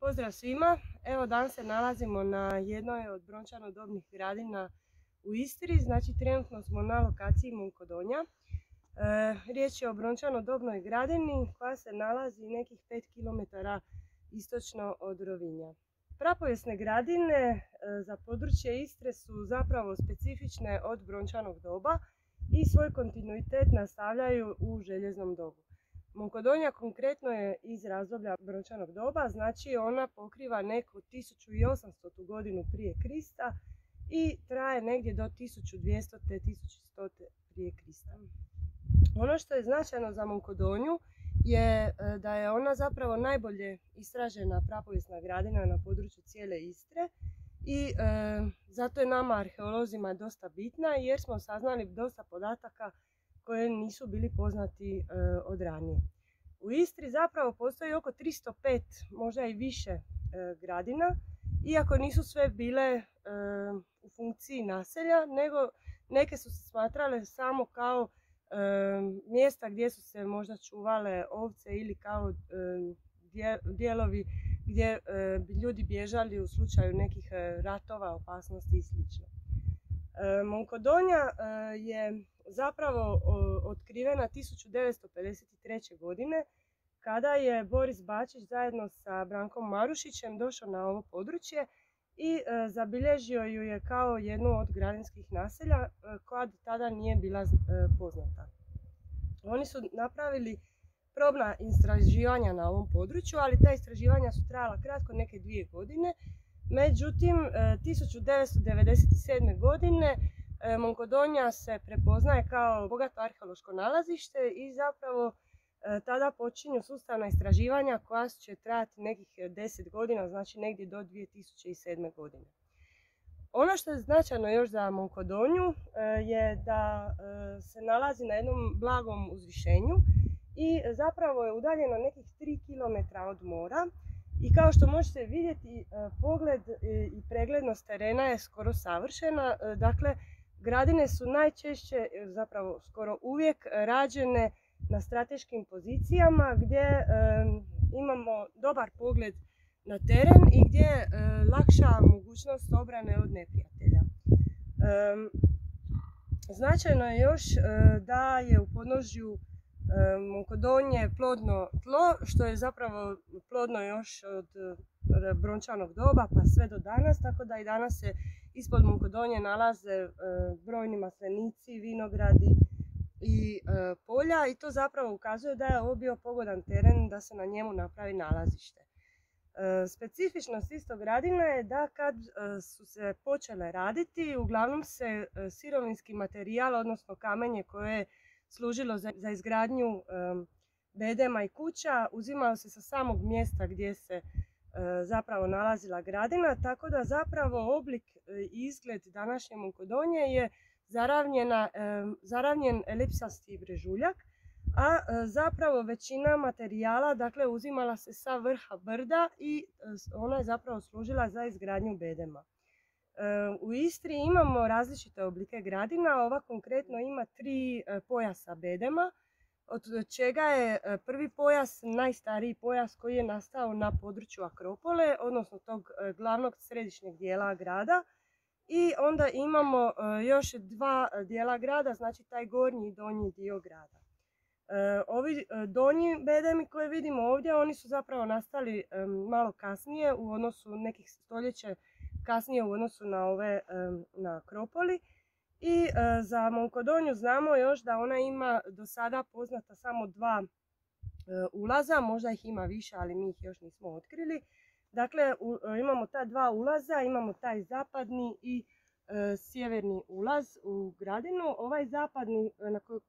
Pozdrav svima! Evo danas se nalazimo na jednoj od brončano-dobnih gradina u Istri, znači trenutno smo na lokaciji Monkodonja. Riječ je o brončano-dobnoj gradini koja se nalazi nekih 5 km istočno od Rovinja. Prapovijesne gradine za područje Istre su zapravo specifične od brončanog doba i svoj kontinuitet nastavljaju u željeznom dobu. Monkodonja konkretno je iz razdoblja brončanog doba, znači ona pokriva neku 1800. godinu prije Krista i traje negdje do 1200. te 1100. prije Krista. Ono što je značajno za Monkodonju je da je ona zapravo najbolje istražena prapovijesna gradina na području cijele Istre i zato je nama arheolozima dosta bitna jer smo saznali dosta podataka koje nisu bili poznati od ranije. U Istri zapravo postoji oko 305, možda i više gradina, iako nisu sve bile u funkciji naselja, nego neke su se smatrale samo kao mjesta gdje su se možda čuvale ovce ili kao dijelovi gdje bi ljudi bježali u slučaju nekih ratova, opasnosti i sl. Monkodonja je zapravo otkrivena 1953. godine kada je Boris Bačić zajedno sa Brankom Marušićem došao na ovo područje i zabilježio ju je kao jednu od gradinskih naselja koja do tada nije bila poznata. Oni su napravili probna istraživanja na ovom području, ali ta istraživanja su trajala kratko, neke 2 godine. Međutim, 1997. godine Monkodonja se prepoznaje kao bogato arheološko nalazište i zapravo tada počinju sustavna istraživanja koja će trajati nekih 10 godina, znači negdje do 2007. godine. Ono što je značajno još za Monkodonju je da se nalazi na jednom blagom uzvišenju i zapravo je udaljeno nekih 3 km od mora. I kao što možete vidjeti, pogled i preglednost terena je skoro savršena. Dakle, gradine su najčešće, zapravo skoro uvijek, rađene na strateškim pozicijama gdje imamo dobar pogled na teren i gdje je lakša mogućnost obrane od neprijatelja. Značajno je još da je u podnožju Monkodonje plodno tlo, što je zapravo plodno još od brončanog doba pa sve do danas, tako da i danas se ispod Monkodonje nalaze brojni maslenici, vinogradi i polja i to zapravo ukazuje da je ovo bio pogodan teren da se na njemu napravi nalazište. Specifičnost istog gradina je da kad su se počele raditi, uglavnom se sirovinski materijal, odnosno kamenje koje je služilo za izgradnju bedema i kuća, uzimalo se sa samog mjesta gdje se zapravo nalazila gradina, tako da zapravo oblik i izgled današnje Monkodonje je zaravnjen elipsasti brežuljak, a zapravo većina materijala uzimala se sa vrha brda i ona je zapravo služila za izgradnju bedema. U Istri imamo različite oblike gradina, ova konkretno ima 3 pojasa bedema, od čega je prvi pojas najstariji pojas koji je nastao na području Akropole, odnosno tog glavnog središnjeg dijela grada. I onda imamo još 2 dijela grada, znači taj gornji i donji dio grada. Ovi donji bedemi koje vidimo ovdje, oni su zapravo nastali malo kasnije, u odnosu nekih stoljeća kasnije u odnosu na ove na Akropoli. I za Monkodonju znamo još da ona ima do sada poznata samo 2 ulaza, možda ih ima više, ali mi ih još nismo otkrili. Dakle, imamo ta 2 ulaza, imamo taj zapadni i sjeverni ulaz u gradinu. Ovaj zapadni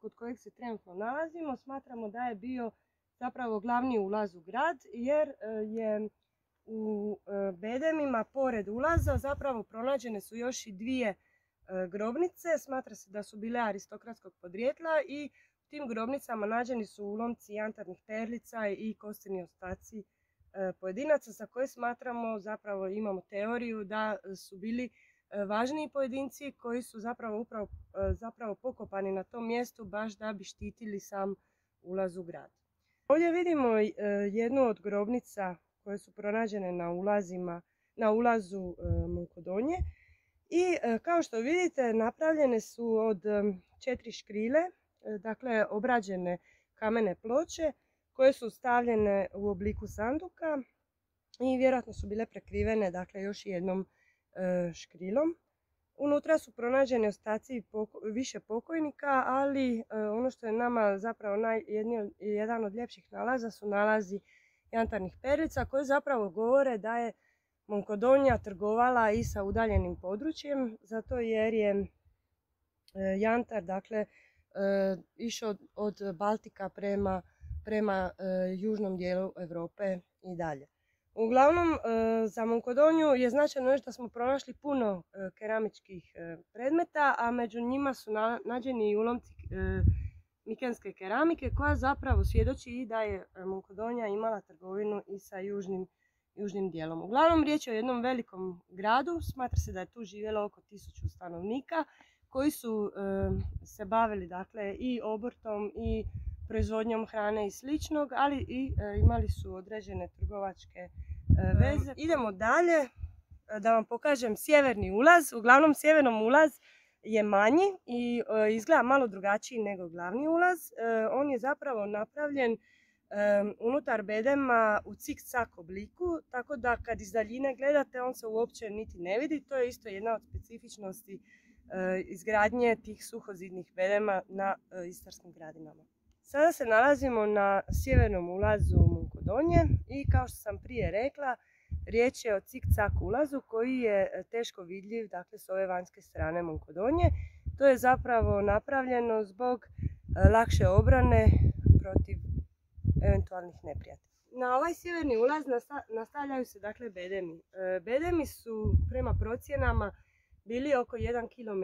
kod kojeg se trenutno nalazimo smatramo da je bio zapravo glavni ulaz u grad jer je u bedemima pored ulaza zapravo pronađene su još i 2 grobnice. Smatra se da su bile aristokratskog podrijetla i u tim grobnicama nađeni su ulomci jantarnih perlica i kosti ostaci pojedinaca za koje smatramo, zapravo imamo teoriju da su bili važniji pojedinci koji su zapravo pokopani na tom mjestu baš da bi štitili sam ulaz u grad. Ovdje vidimo jednu od grobnica koje su pronađene na ulazu Monkodonje. I kao što vidite, napravljene su od 4 škrilje, dakle obrađene kamene ploče koje su stavljene u obliku sanduka i vjerojatno su bile prekrivene, dakle, još jednom škrilom. Unutra su pronađeni ostaci više pokojnika, ali ono što je nama zapravo jedan od ljepših nalaza su nalazi jantarnih perlica koji zapravo govore da je Monkodonja trgovala i sa udaljenim područjem, zato jer je jantar, dakle, išao od Baltika prema južnom dijelu Europe i dalje. Uglavnom, za Monkodonju je značajno još da smo pronašli puno keramičkih predmeta, a među njima su nađeni i ulomci mikenske keramike koja zapravo svjedoči i da je Monkodonja imala trgovinu i sa južnim dijelom. Uglavnom, riječ je o jednom velikom gradu, smatra se da je tu živjelo oko 1000 stanovnika koji su se bavili, dakle, i obrtom i proizvodnjom hrane i sličnog, ali i imali su određene trgovačke veze. Idemo dalje da vam pokažem sjeverni ulaz. Uglavnom, sjevernom ulaz je manji i izgleda malo drugačiji nego glavni ulaz. On je zapravo napravljen unutar bedema u cik-cak obliku, tako da kad iz daljine gledate on se uopće niti ne vidi. To je isto jedna od specifičnosti izgradnje tih suhozidnih bedema na istarskim gradinama. Sada se nalazimo na sjevernom ulazu Monkodonje i kao što sam prije rekla, riječ je o cik-cak ulazu koji je teško vidljiv, dakle, s ove vanjske strane Monkodonje. To je zapravo napravljeno zbog lakše obrane protiv eventualnih neprijatelja. Na ovaj sjeverni ulaz nastavljaju se, dakle, bedemi. Bedemi su prema procjenama bili oko 1 km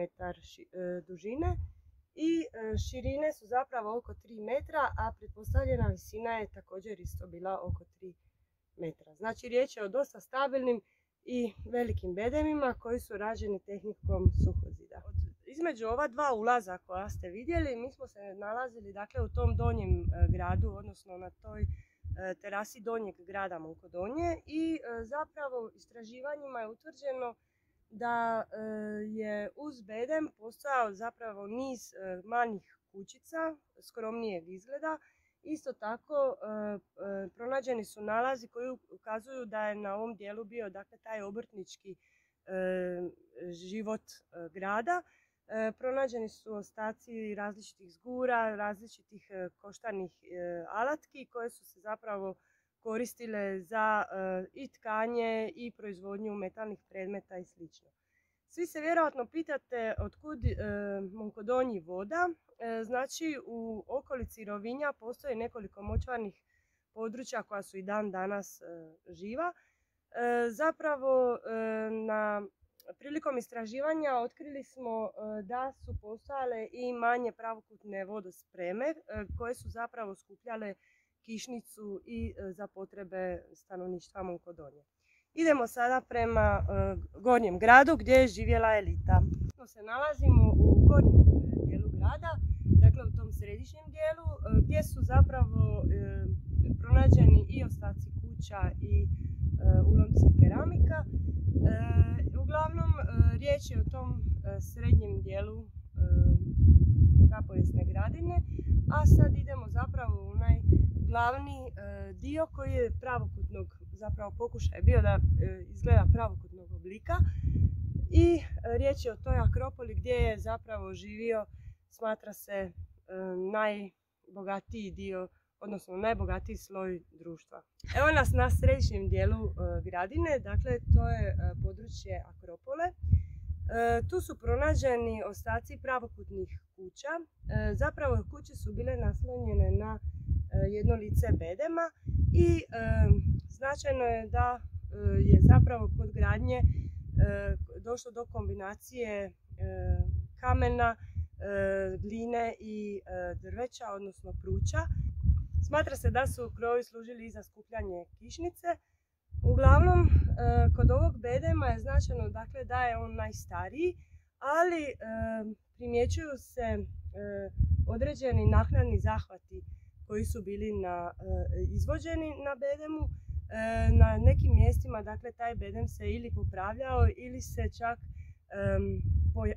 dužine i širine su zapravo oko 3 metra, a pretpostavljena visina je također isto bila oko 3 metra. Znači, riječ je o dosta stabilnim i velikim bedemima koji su rađeni tehnikom suhozida. Između ova dva ulaza koja ste vidjeli, mi smo se nalazili, dakle, u tom donjem gradu, odnosno na toj terasi donjeg grada Monkodonje i zapravo istraživanjima je utvrđeno da je uz bedem postojao zapravo niz manjih kućica skromnijeg izgleda. Isto tako pronađeni su nalazi koji ukazuju da je na ovom dijelu bio, dakle, taj obrtnički život grada. Pronađeni su ostaci različitih zgura, različitih koštanih alatki koje su se zapravo koristile za i tkanje i proizvodnju metalnih predmeta i sl. Svi se vjerojatno pitate otkud Monkodonji voda. Znači, u okolici Rovinja postoji nekoliko močvarnih područja koja su i dan danas živa. Zapravo, prilikom istraživanja otkrili smo da su postojale i manje pravokutne vodospreme koje su zapravo skupljale kišnicu i za potrebe stanovništva Monkodonje. Idemo sada prema gornjem gradu gdje je živjela elita. Se nalazimo u gornjem dijelu grada, dakle u tom središnjem dijelu gdje su zapravo pronađeni i ostaci kuća i ulomci keramika. Uglavnom, riječ je o tom srednjem dijelu prapovijesne gradine, a sad idemo zapravo u onaj glavni dio koji je pravokutnog, zapravo pokušaj je bio da izgleda pravokutnog oblika i riječ je o toj akropoli gdje je zapravo živio, smatra se, najbogatiji dio, odnosno najbogatiji sloj društva. Evo nas na središnjem dijelu gradine, dakle to je područje akropole. Tu su pronađeni ostaci pravokutnih kuća. Zapravo kuće su bile naslonjene na jedno lice bedema i značajno je da je zapravo kod gradnje došlo do kombinacije kamena, gline i drveća, odnosno pruća. Smatra se da su krovi služili i za skupljanje kišnice. Uglavnom, kod ovog bedema je značajno, dakle, da je on najstariji, ali primjećuju se određeni naknadni zahvati koji su bili izvođeni na bedemu. Na nekim mjestima dakle, taj bedem se ili popravljao ili se čak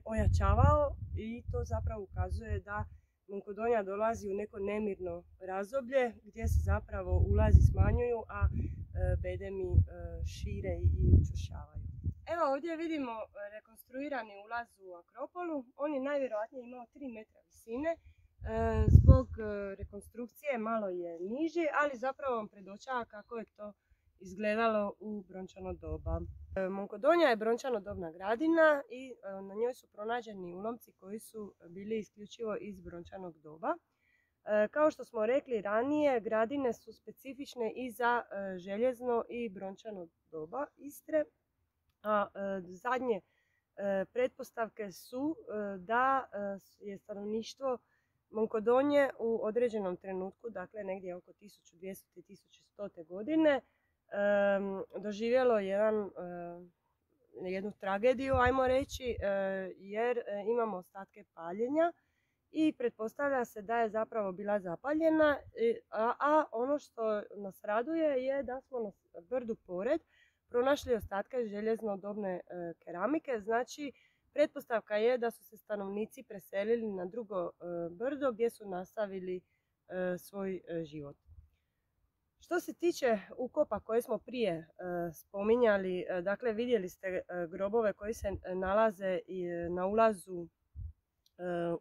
ojačavao i to zapravo ukazuje da Monkodonija dolazi u neko nemirno razdoblje gdje se zapravo ulazi smanjuju, a bedemi šire i učvršćavaju. Evo ovdje vidimo rekonstruirani ulaz u Akropolu. On je najvjerojatnije imao 3 metra visine. Zbog rekonstrukcije malo je niži, ali zapravo vam predočava kako je to izgledalo u brončano doba. Monkodonija je brončano dobna gradina i na njoj su pronađeni ulomci koji su bili isključivo iz brončanog doba. Kao što smo rekli ranije, gradine su specifične i za željezno i brončano doba Istre. A zadnje pretpostavke su da je stanovništvo Monkodonije u određenom trenutku, dakle negdje oko 1200. i 1100. godine, doživjelo jednu tragediju, ajmo reći, jer imamo ostatke paljenja i pretpostavlja se da je zapravo bila zapaljena, a ono što nas raduje je da smo na brdu pored pronašli ostatke željezno-dobne keramike. Znači, pretpostavka je da su se stanovnici preselili na drugo brdo gdje su nastavili svoj život. Što se tiče ukopa koje smo prije spominjali, dakle vidjeli ste grobove koji se nalaze na ulazu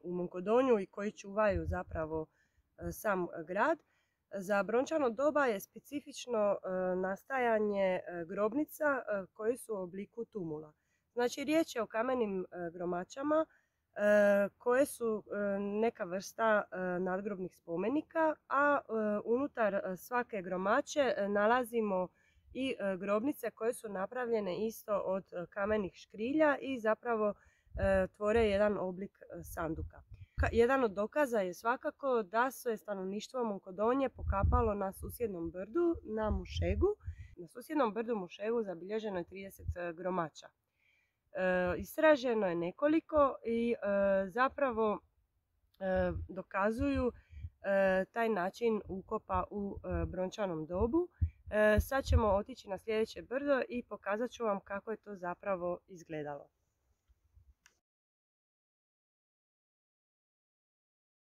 u Monkodoniju i koji čuvaju zapravo sam grad. Za brončano doba je specifično nastajanje grobnica koji su u obliku tumula. Znači riječ je o kamenim gromačama koje su neka vrsta nadgrobnih spomenika, a unutar svake gromače nalazimo i grobnice koje su napravljene isto od kamenih škrilja i zapravo tvore jedan oblik sanduka. Jedan od dokaza je svakako da se je stanovništvo Monkodonije pokapalo na susjednom brdu, na Mušegu. Na susjednom brdu Mušegu zabilježeno je 30 gromača. Istraženo je nekoliko i zapravo dokazuju taj način ukopa u brončanom dobu. Sad ćemo otići na sljedeće brdo i pokazat ću vam kako je to zapravo izgledalo.